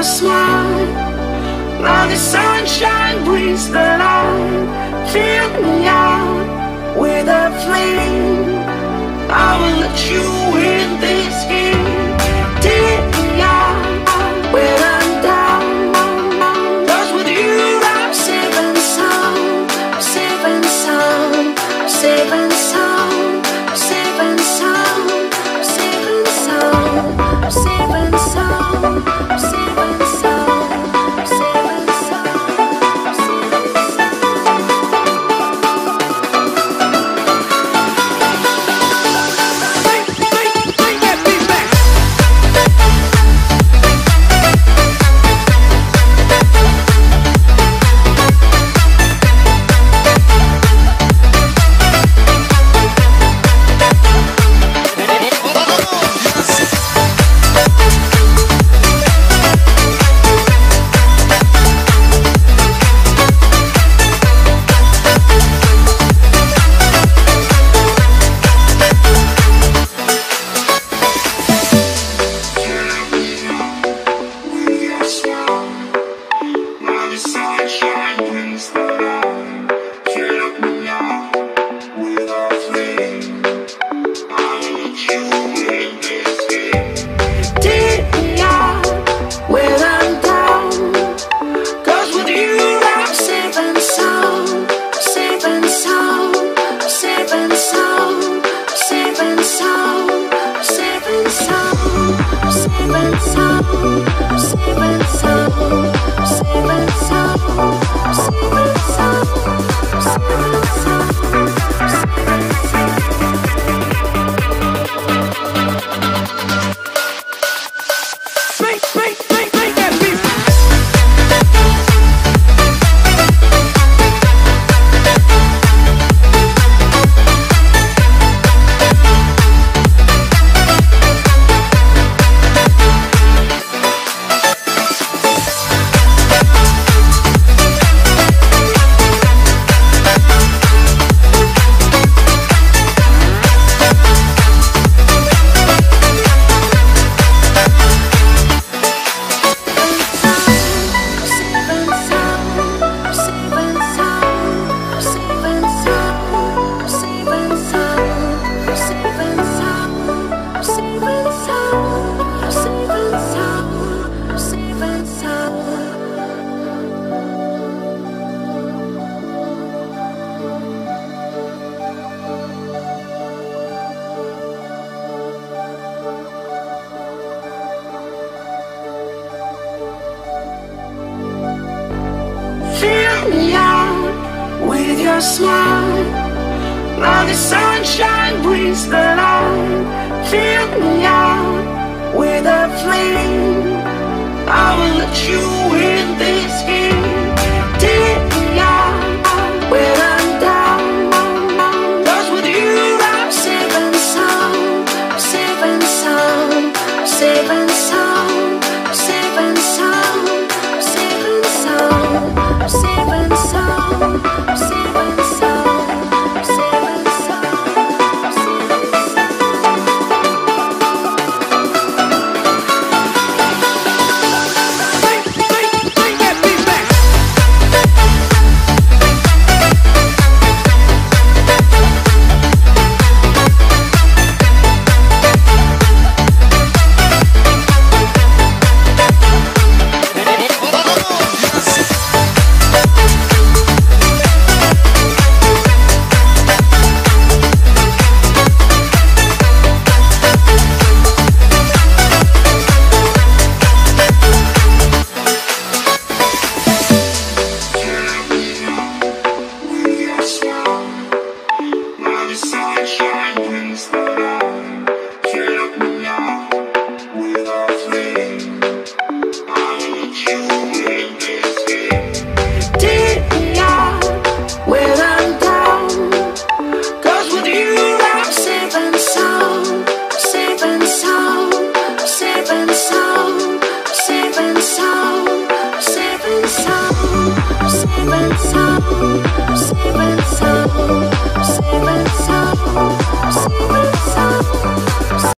your smile. Now the sunshine brings the light. Fill me out with a flame. I will let you in this game. Take me out when I'm down. 'Cause with you I'm safe and sound. Safe and sound. Safe and sound. Safe and sound. Safe and sound. Safe and sound. Safe and sound. Safe and sound. Smile. Now the sunshine brings the light. Fill me out with a flame. I will let you in this game.